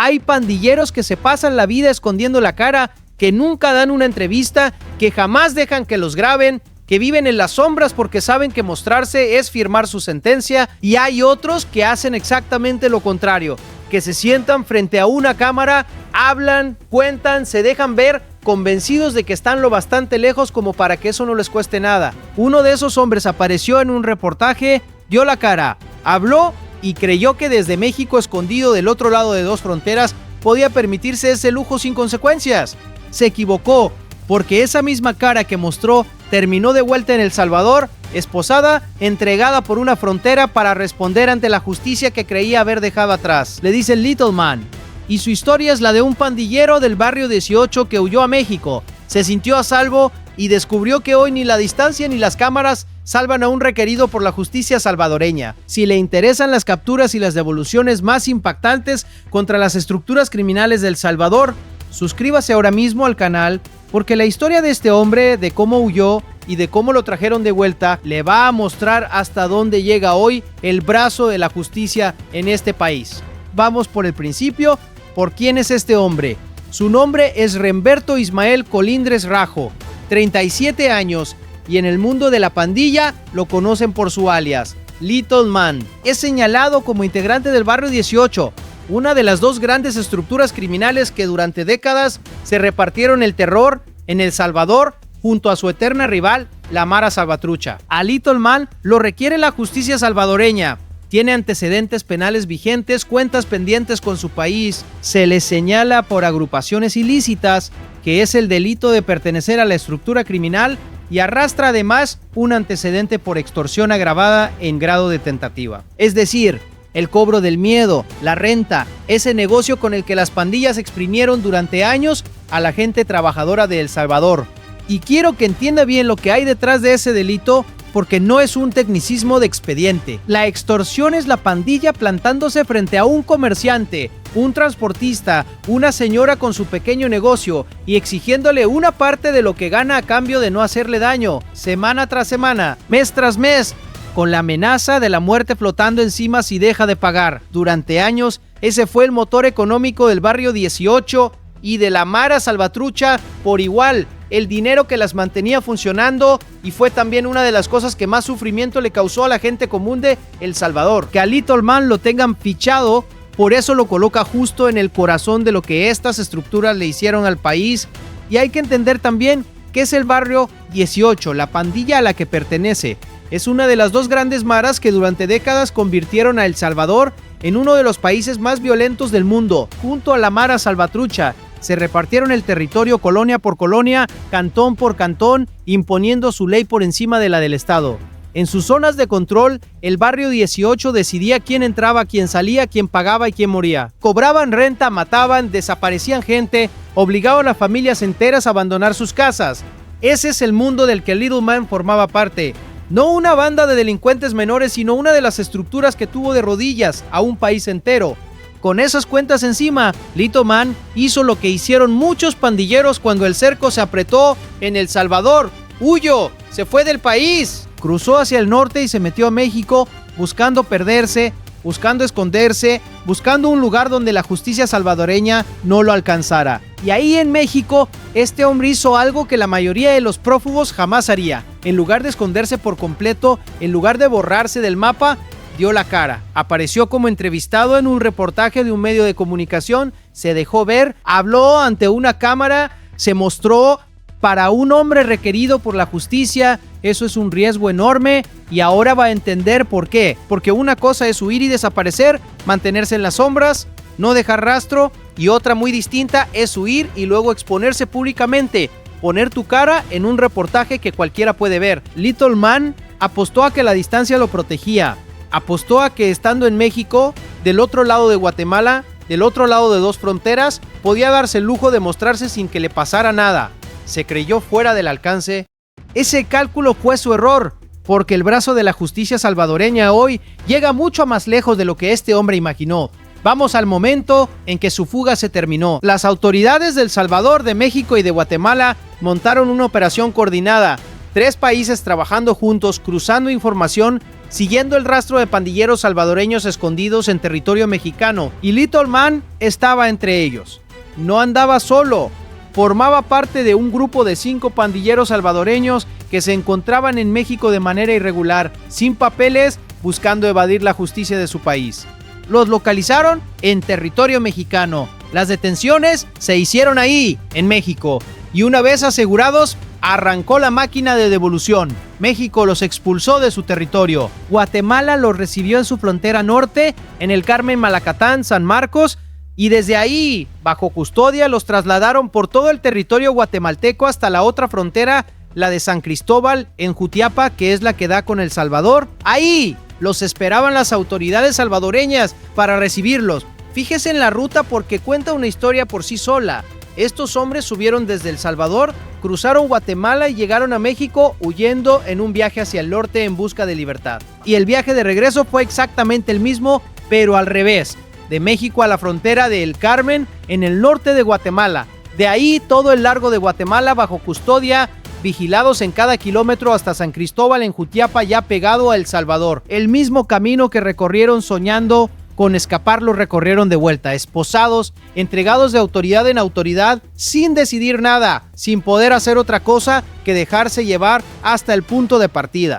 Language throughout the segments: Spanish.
Hay pandilleros que se pasan la vida escondiendo la cara, que nunca dan una entrevista, que jamás dejan que los graben, que viven en las sombras porque saben que mostrarse es firmar su sentencia, y hay otros que hacen exactamente lo contrario, que se sientan frente a una cámara, hablan, cuentan, se dejan ver, convencidos de que están lo bastante lejos como para que eso no les cueste nada. Uno de esos hombres apareció en un reportaje, dio la cara, habló y creyó que desde México, escondido del otro lado de dos fronteras, podía permitirse ese lujo sin consecuencias. Se equivocó, porque esa misma cara que mostró terminó de vuelta en El Salvador, esposada, entregada por una frontera para responder ante la justicia que creía haber dejado atrás. Le dice Little Man, y su historia es la de un pandillero del barrio 18 que huyó a México, se sintió a salvo y descubrió que hoy ni la distancia ni las cámaras salvan a un requerido por la justicia salvadoreña. Si le interesan las capturas y las devoluciones más impactantes contra las estructuras criminales de El Salvador, suscríbase ahora mismo al canal, porque la historia de este hombre, de cómo huyó y de cómo lo trajeron de vuelta, le va a mostrar hasta dónde llega hoy el brazo de la justicia en este país. Vamos por el principio. ¿Por quién es este hombre? Su nombre es Remberto Ismael Colindres Rajo, 37 años, y en el mundo de la pandilla lo conocen por su alias, Little Man. Es señalado como integrante del barrio 18, una de las dos grandes estructuras criminales que durante décadas se repartieron el terror en El Salvador junto a su eterna rival, la Mara Salvatrucha. A Little Man lo requiere la justicia salvadoreña. Tiene antecedentes penales vigentes, cuentas pendientes con su país. Se le señala por agrupaciones ilícitas, que es el delito de pertenecer a la estructura criminal, y arrastra además un antecedente por extorsión agravada en grado de tentativa. Es decir, el cobro del miedo, la renta, ese negocio con el que las pandillas exprimieron durante años a la gente trabajadora de El Salvador. Y quiero que entienda bien lo que hay detrás de ese delito, porque no es un tecnicismo de expediente. La extorsión es la pandilla plantándose frente a un comerciante, un transportista, una señora con su pequeño negocio y exigiéndole una parte de lo que gana a cambio de no hacerle daño, semana tras semana, mes tras mes, con la amenaza de la muerte flotando encima si deja de pagar. Durante años, ese fue el motor económico del barrio 18 y de la Mara Salvatrucha por igual, el dinero que las mantenía funcionando, y fue también una de las cosas que más sufrimiento le causó a la gente común de El Salvador. Que a Little Man lo tengan fichado, por eso lo coloca justo en el corazón de lo que estas estructuras le hicieron al país. Y hay que entender también que es el barrio 18, la pandilla a la que pertenece. Es una de las dos grandes maras que durante décadas convirtieron a El Salvador en uno de los países más violentos del mundo. Junto a la Mara Salvatrucha, se repartieron el territorio colonia por colonia, cantón por cantón, imponiendo su ley por encima de la del Estado. En sus zonas de control, el barrio 18 decidía quién entraba, quién salía, quién pagaba y quién moría. Cobraban renta, mataban, desaparecían gente, obligaban a familias enteras a abandonar sus casas. Ese es el mundo del que Little Man formaba parte. No una banda de delincuentes menores, sino una de las estructuras que tuvo de rodillas a un país entero. Con esas cuentas encima, Little Man hizo lo que hicieron muchos pandilleros cuando el cerco se apretó en El Salvador. ¡Huyó! ¡Se fue del país! Cruzó hacia el norte y se metió a México buscando perderse, buscando esconderse, buscando un lugar donde la justicia salvadoreña no lo alcanzara. Y ahí en México, este hombre hizo algo que la mayoría de los prófugos jamás haría. En lugar de esconderse por completo, en lugar de borrarse del mapa, dio la cara. Apareció como entrevistado en un reportaje de un medio de comunicación, se dejó ver, habló ante una cámara, se mostró. Para un hombre requerido por la justicia, eso es un riesgo enorme, y ahora va a entender por qué. Porque una cosa es huir y desaparecer, mantenerse en las sombras, no dejar rastro, y otra muy distinta es huir y luego exponerse públicamente, poner tu cara en un reportaje que cualquiera puede ver. Little Man apostó a que la distancia lo protegía, apostó a que estando en México, del otro lado de Guatemala, del otro lado de dos fronteras, podía darse el lujo de mostrarse sin que le pasara nada. Se creyó fuera del alcance. Ese cálculo fue su error, porque el brazo de la justicia salvadoreña hoy llega mucho más lejos de lo que este hombre imaginó. Vamos al momento en que su fuga se terminó. Las autoridades de El Salvador, de México y de Guatemala montaron una operación coordinada. 3 países trabajando juntos, cruzando información siguiendo el rastro de pandilleros salvadoreños escondidos en territorio mexicano, y Little Man estaba entre ellos. No andaba solo, formaba parte de un grupo de 5 pandilleros salvadoreños que se encontraban en México de manera irregular, sin papeles, buscando evadir la justicia de su país. Los localizaron en territorio mexicano. Las detenciones se hicieron ahí, en México, y una vez asegurados, arrancó la máquina de devolución. México los expulsó de su territorio. Guatemala los recibió en su frontera norte, en el Carmen, Malacatán, San Marcos, y desde ahí, bajo custodia, los trasladaron por todo el territorio guatemalteco hasta la otra frontera, la de San Cristóbal, en Jutiapa, que es la que da con El Salvador. Ahí los esperaban las autoridades salvadoreñas para recibirlos. Fíjese en la ruta porque cuenta una historia por sí sola. Estos hombres subieron desde El Salvador, cruzaron Guatemala y llegaron a México huyendo en un viaje hacia el norte en busca de libertad. Y el viaje de regreso fue exactamente el mismo, pero al revés. De México a la frontera de El Carmen, en el norte de Guatemala. De ahí todo el largo de Guatemala bajo custodia, vigilados en cada kilómetro hasta San Cristóbal en Jutiapa, ya pegado a El Salvador. El mismo camino que recorrieron soñando con escapar lo recorrieron de vuelta, esposados, entregados de autoridad en autoridad, sin decidir nada, sin poder hacer otra cosa que dejarse llevar hasta el punto de partida.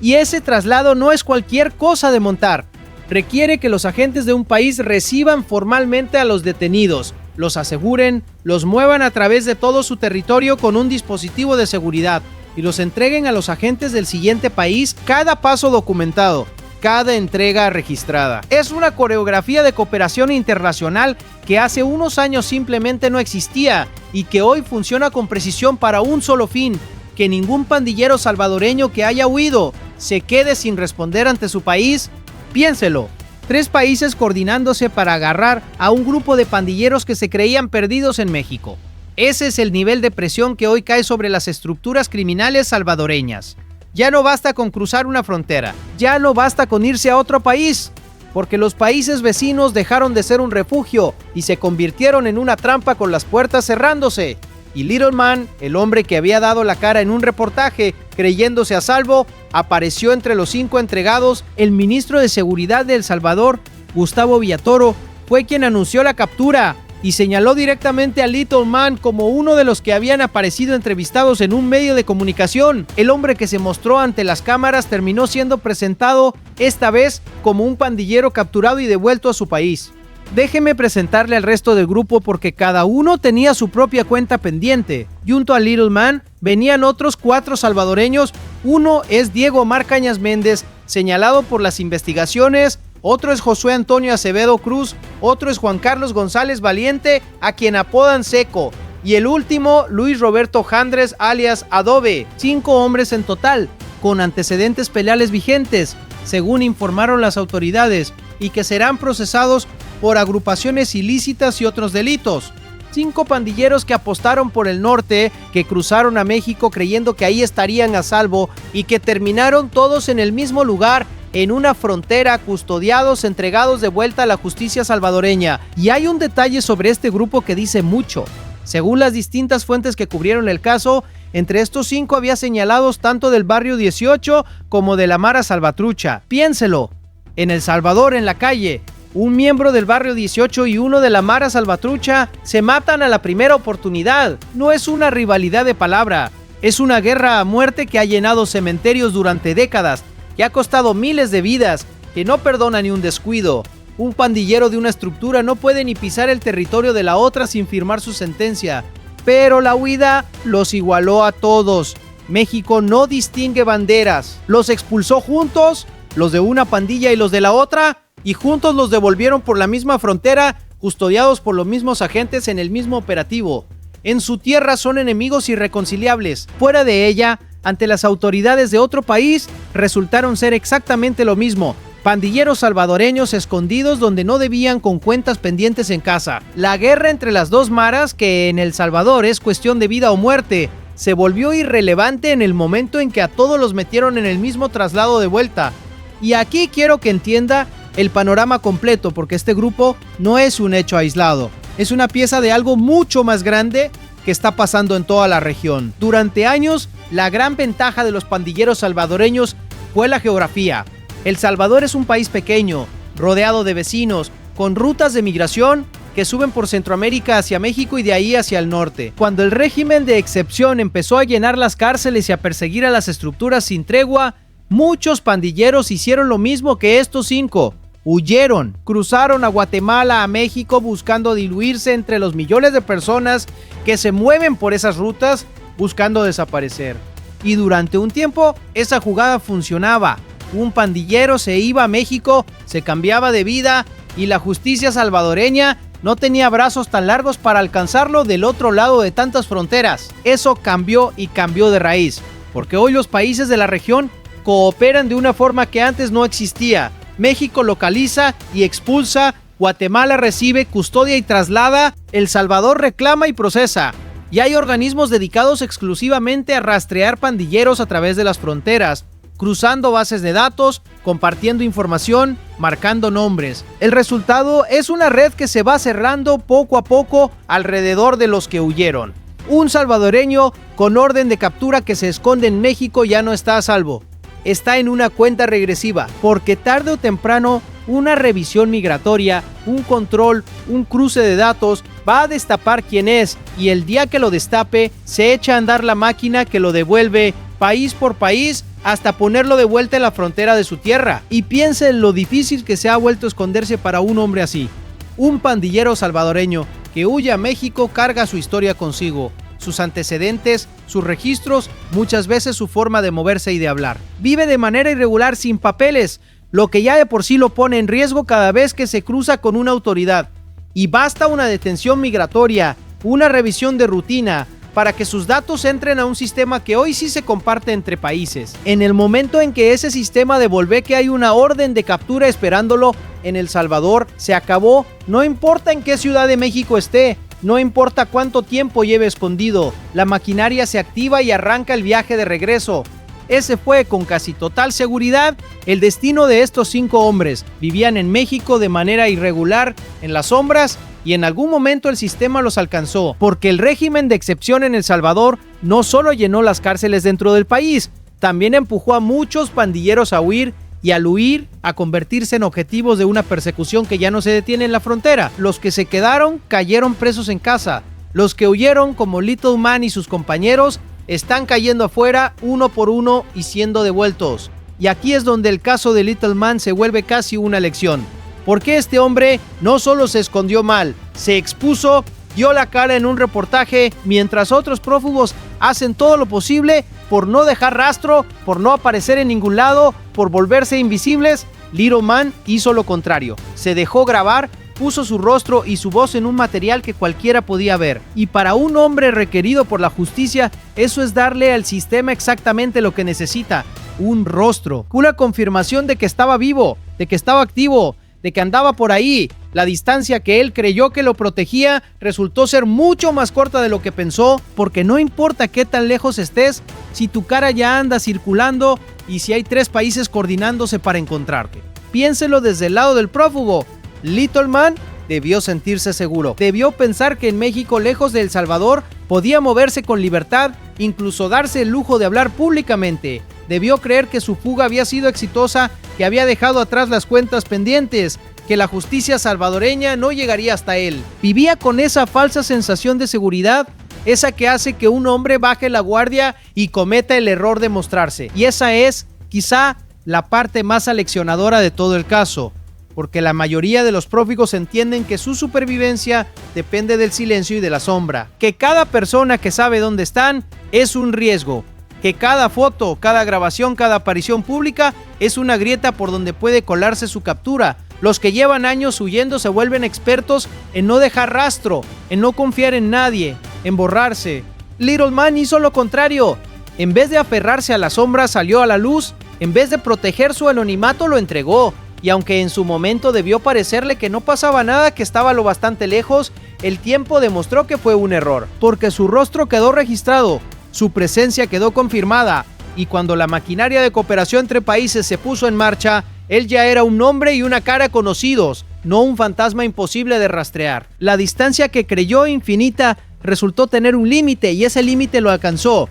Y ese traslado no es cualquier cosa de montar. Requiere que los agentes de un país reciban formalmente a los detenidos, los aseguren, los muevan a través de todo su territorio con un dispositivo de seguridad y los entreguen a los agentes del siguiente país, cada paso documentado, cada entrega registrada. Es una coreografía de cooperación internacional que hace unos años simplemente no existía y que hoy funciona con precisión para un solo fin: que ningún pandillero salvadoreño que haya huido se quede sin responder ante su país. Piénselo, 3 países coordinándose para agarrar a un grupo de pandilleros que se creían perdidos en México. Ese es el nivel de presión que hoy cae sobre las estructuras criminales salvadoreñas. Ya no basta con cruzar una frontera, ya no basta con irse a otro país, porque los países vecinos dejaron de ser un refugio y se convirtieron en una trampa con las puertas cerrándose. Y Little Man, el hombre que había dado la cara en un reportaje creyéndose a salvo, apareció entre los 5 entregados. El ministro de Seguridad de El Salvador, Gustavo Villatoro, fue quien anunció la captura y señaló directamente a Little Man como uno de los que habían aparecido entrevistados en un medio de comunicación. El hombre que se mostró ante las cámaras terminó siendo presentado esta vez como un pandillero capturado y devuelto a su país. Déjeme presentarle al resto del grupo porque cada uno tenía su propia cuenta pendiente. Junto a Little Man venían otros 4 salvadoreños. Uno es Diego Omar Cañas Méndez, señalado por las investigaciones. Otro es Josué Antonio Acevedo Cruz. Otro es Juan Carlos González Valiente, a quien apodan Seco. Y el último, Luis Roberto Jandres, alias Adobe. 5 hombres en total, con antecedentes penales vigentes, según informaron las autoridades, y que serán procesados por agrupaciones ilícitas y otros delitos. 5 pandilleros que apostaron por el norte, que cruzaron a México creyendo que ahí estarían a salvo y que terminaron todos en el mismo lugar, en una frontera, custodiados, entregados de vuelta a la justicia salvadoreña. Y hay un detalle sobre este grupo que dice mucho. Según las distintas fuentes que cubrieron el caso, entre estos 5 había señalados tanto del barrio 18 como de la Mara Salvatrucha. Piénselo, en El Salvador, en la calle, un miembro del barrio 18 y uno de la Mara Salvatrucha se matan a la primera oportunidad. No es una rivalidad de palabra, es una guerra a muerte que ha llenado cementerios durante décadas, que ha costado miles de vidas, que no perdona ni un descuido. Un pandillero de una estructura no puede ni pisar el territorio de la otra sin firmar su sentencia. Pero la huida los igualó a todos. México no distingue banderas. Los expulsó juntos, los de una pandilla y los de la otra, y juntos los devolvieron por la misma frontera, custodiados por los mismos agentes en el mismo operativo. En su tierra son enemigos irreconciliables. Fuera de ella, ante las autoridades de otro país, resultaron ser exactamente lo mismo. Pandilleros salvadoreños escondidos donde no debían, con cuentas pendientes en casa. La guerra entre las 2 maras, que en El Salvador es cuestión de vida o muerte, se volvió irrelevante en el momento en que a todos los metieron en el mismo traslado de vuelta. Y aquí quiero que entienda el panorama completo, porque este grupo no es un hecho aislado. Es una pieza de algo mucho más grande que está pasando en toda la región. Durante años, la gran ventaja de los pandilleros salvadoreños fue la geografía. El Salvador es un país pequeño, rodeado de vecinos, con rutas de migración que suben por Centroamérica hacia México y de ahí hacia el norte. Cuando el régimen de excepción empezó a llenar las cárceles y a perseguir a las estructuras sin tregua, muchos pandilleros hicieron lo mismo que estos 5. Huyeron, cruzaron a Guatemala, a México, buscando diluirse entre los millones de personas que se mueven por esas rutas buscando desaparecer. Y durante un tiempo, esa jugada funcionaba. Un pandillero se iba a México, se cambiaba de vida y la justicia salvadoreña no tenía brazos tan largos para alcanzarlo del otro lado de tantas fronteras. Eso cambió y cambió de raíz, porque hoy los países de la región cooperan de una forma que antes no existía. México localiza y expulsa, Guatemala recibe, custodia y traslada, El Salvador reclama y procesa. Y hay organismos dedicados exclusivamente a rastrear pandilleros a través de las fronteras, cruzando bases de datos, compartiendo información, marcando nombres. El resultado es una red que se va cerrando poco a poco alrededor de los que huyeron. Un salvadoreño con orden de captura que se esconde en México ya no está a salvo. Está en una cuenta regresiva, porque tarde o temprano una revisión migratoria, un control, un cruce de datos va a destapar quién es, y el día que lo destape se echa a andar la máquina que lo devuelve país por país hasta ponerlo de vuelta en la frontera de su tierra. Y piense en lo difícil que se ha vuelto esconderse para un hombre así. Un pandillero salvadoreño que huye a México carga su historia consigo, sus antecedentes, sus registros, muchas veces su forma de moverse y de hablar. Vive de manera irregular sin papeles, lo que ya de por sí lo pone en riesgo cada vez que se cruza con una autoridad. Y basta una detención migratoria, una revisión de rutina, para que sus datos entren a un sistema que hoy sí se comparte entre países. En el momento en que ese sistema devuelve que hay una orden de captura esperándolo en El Salvador, se acabó. No importa en qué ciudad de México esté, no importa cuánto tiempo lleve escondido, la maquinaria se activa y arranca el viaje de regreso. Ese fue, con casi total seguridad, el destino de estos 5 hombres. Vivían en México de manera irregular, en las sombras, y en algún momento el sistema los alcanzó, porque el régimen de excepción en El Salvador no solo llenó las cárceles dentro del país, también empujó a muchos pandilleros a huir, y al huir, a convertirse en objetivos de una persecución que ya no se detiene en la frontera. Los que se quedaron cayeron presos en casa. Los que huyeron, como Little Man y sus compañeros, están cayendo afuera uno por uno y siendo devueltos. Y aquí es donde el caso de Little Man se vuelve casi una lección. Porque este hombre no solo se escondió mal, se expuso, dio la cara en un reportaje, mientras otros prófugos hacen todo lo posible por no dejar rastro, por no aparecer en ningún lado, por volverse invisibles. Little Man hizo lo contrario. Se dejó grabar, puso su rostro y su voz en un material que cualquiera podía ver. Y para un hombre requerido por la justicia, eso es darle al sistema exactamente lo que necesita: un rostro, una confirmación de que estaba vivo, de que estaba activo, de que andaba por ahí. La distancia que él creyó que lo protegía resultó ser mucho más corta de lo que pensó, porque no importa qué tan lejos estés, si tu cara ya anda circulando y si hay 3 países coordinándose para encontrarte. Piénselo desde el lado del prófugo. Little Man debió sentirse seguro. Debió pensar que en México, lejos de El Salvador, podía moverse con libertad, incluso darse el lujo de hablar públicamente. Debió creer que su fuga había sido exitosa, que había dejado atrás las cuentas pendientes, que la justicia salvadoreña no llegaría hasta él. Vivía con esa falsa sensación de seguridad, esa que hace que un hombre baje la guardia y cometa el error de mostrarse. Y esa es, quizá, la parte más aleccionadora de todo el caso, porque la mayoría de los prófugos entienden que su supervivencia depende del silencio y de la sombra, que cada persona que sabe dónde están es un riesgo, que cada foto, cada grabación, cada aparición pública es una grieta por donde puede colarse su captura. Los que llevan años huyendo se vuelven expertos en no dejar rastro, en no confiar en nadie, en borrarse. Little Man hizo lo contrario. En vez de aferrarse a la sombra, salió a la luz. En vez de proteger su anonimato, lo entregó. Y aunque en su momento debió parecerle que no pasaba nada, que estaba lo bastante lejos, el tiempo demostró que fue un error, porque su rostro quedó registrado, su presencia quedó confirmada, y cuando la maquinaria de cooperación entre países se puso en marcha, él ya era un nombre y una cara conocidos, no un fantasma imposible de rastrear. La distancia que creyó infinita resultó tener un límite, y ese límite lo alcanzó.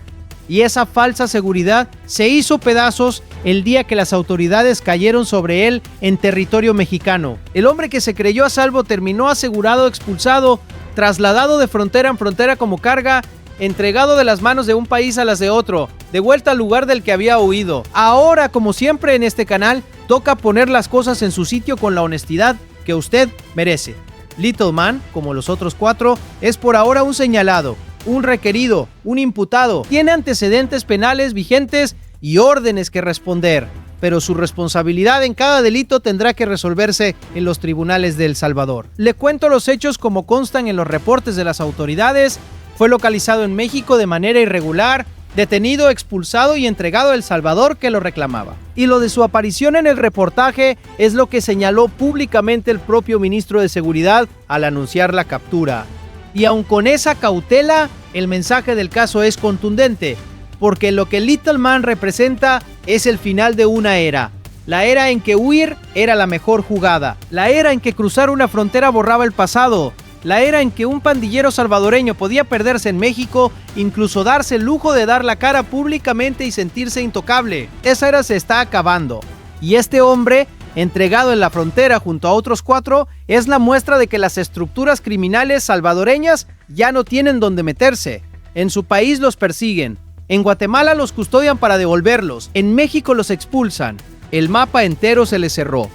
y esa falsa seguridad se hizo pedazos el día que las autoridades cayeron sobre él en territorio mexicano. El hombre que se creyó a salvo terminó asegurado, expulsado, trasladado de frontera en frontera como carga, entregado de las manos de un país a las de otro, de vuelta al lugar del que había huido. Ahora, como siempre en este canal, toca poner las cosas en su sitio con la honestidad que usted merece. Little Man, como los otros 4, es por ahora un señalado, un requerido, un imputado. Tiene antecedentes penales vigentes y órdenes que responder, pero su responsabilidad en cada delito tendrá que resolverse en los tribunales de El Salvador. Le cuento los hechos como constan en los reportes de las autoridades. Fue localizado en México de manera irregular, detenido, expulsado y entregado a El Salvador, que lo reclamaba. Y lo de su aparición en el reportaje es lo que señaló públicamente el propio ministro de Seguridad al anunciar la captura. Y aun con esa cautela, el mensaje del caso es contundente, porque lo que Little Man representa es el final de una era. La era en que huir era la mejor jugada. La era en que cruzar una frontera borraba el pasado. La era en que un pandillero salvadoreño podía perderse en México, incluso darse el lujo de dar la cara públicamente y sentirse intocable. Esa era se está acabando. Y este hombre, entregado en la frontera junto a otros 4, es la muestra de que las estructuras criminales salvadoreñas ya no tienen dónde meterse. En su país los persiguen. En Guatemala los custodian para devolverlos. En México los expulsan. El mapa entero se les cerró.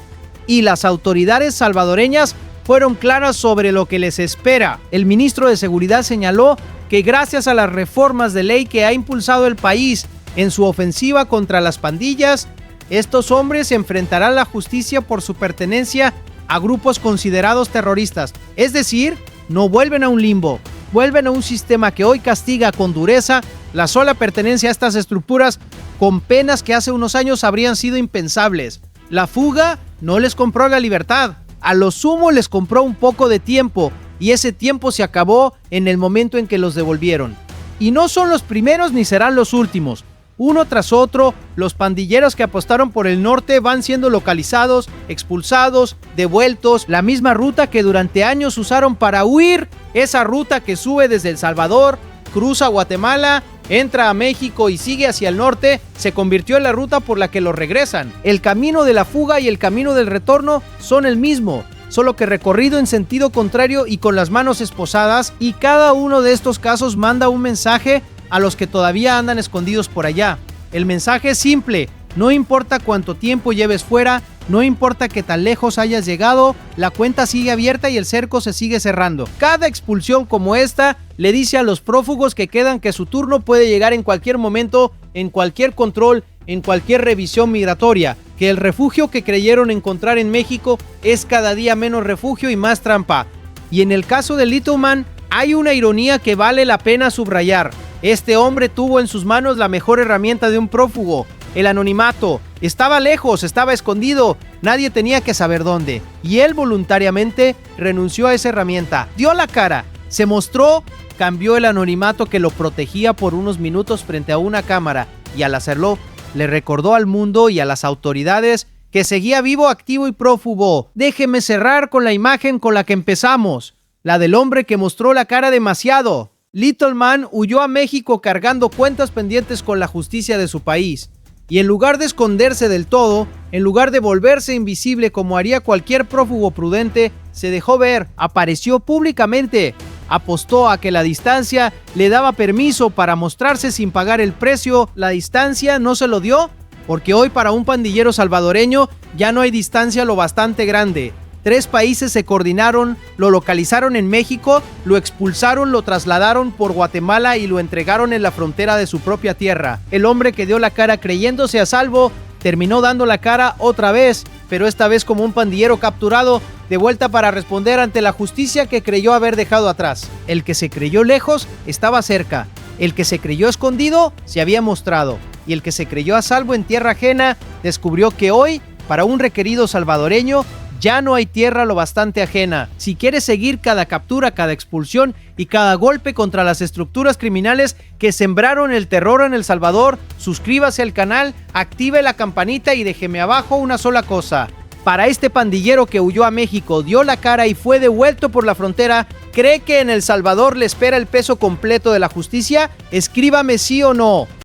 Y las autoridades salvadoreñas fueron claras sobre lo que les espera. El ministro de Seguridad señaló que gracias a las reformas de ley que ha impulsado el país en su ofensiva contra las pandillas, estos hombres enfrentarán la justicia por su pertenencia a grupos considerados terroristas. Es decir, no vuelven a un limbo, vuelven a un sistema que hoy castiga con dureza la sola pertenencia a estas estructuras con penas que hace unos años habrían sido impensables. La fuga no les compró la libertad. A lo sumo les compró un poco de tiempo, y ese tiempo se acabó en el momento en que los devolvieron. Y no son los primeros ni serán los últimos. Uno tras otro, los pandilleros que apostaron por el norte van siendo localizados, expulsados, devueltos. La misma ruta que durante años usaron para huir, esa ruta que sube desde El Salvador, cruza Guatemala, entra a México y sigue hacia el norte, se convirtió en la ruta por la que los regresan. El camino de la fuga y el camino del retorno son el mismo, solo que recorrido en sentido contrario y con las manos esposadas, y cada uno de estos casos manda un mensaje a los que todavía andan escondidos por allá. El mensaje es simple: no importa cuánto tiempo lleves fuera, no importa qué tan lejos hayas llegado, la cuenta sigue abierta y el cerco se sigue cerrando. Cada expulsión como esta le dice a los prófugos que quedan que su turno puede llegar en cualquier momento, en cualquier control, en cualquier revisión migratoria, que el refugio que creyeron encontrar en México es cada día menos refugio y más trampa. Y en el caso de Little Man hay una ironía que vale la pena subrayar. Este hombre tuvo en sus manos la mejor herramienta de un prófugo: el anonimato. Estaba lejos, estaba escondido, nadie tenía que saber dónde. Y él voluntariamente renunció a esa herramienta, dio la cara, se mostró, cambió el anonimato que lo protegía por unos minutos frente a una cámara, y al hacerlo, le recordó al mundo y a las autoridades que seguía vivo, activo y prófugo. Déjeme cerrar con la imagen con la que empezamos, la del hombre que mostró la cara demasiado. Little Man huyó a México cargando cuentas pendientes con la justicia de su país. Y en lugar de esconderse del todo, en lugar de volverse invisible como haría cualquier prófugo prudente, se dejó ver, apareció públicamente, apostó a que la distancia le daba permiso para mostrarse sin pagar el precio. La distancia no se lo dio, porque hoy para un pandillero salvadoreño ya no hay distancia lo bastante grande. 3 países se coordinaron, lo localizaron en México, lo expulsaron, lo trasladaron por Guatemala y lo entregaron en la frontera de su propia tierra. El hombre que dio la cara creyéndose a salvo, terminó dando la cara otra vez, pero esta vez como un pandillero capturado, de vuelta para responder ante la justicia que creyó haber dejado atrás. El que se creyó lejos estaba cerca, el que se creyó escondido se había mostrado, y el que se creyó a salvo en tierra ajena descubrió que hoy, para un requerido salvadoreño, ya no hay tierra lo bastante ajena. Si quieres seguir cada captura, cada expulsión y cada golpe contra las estructuras criminales que sembraron el terror en El Salvador, suscríbase al canal, active la campanita y déjeme abajo una sola cosa. Para este pandillero que huyó a México, dio la cara y fue devuelto por la frontera, ¿cree que en El Salvador le espera el peso completo de la justicia? Escríbame sí o no.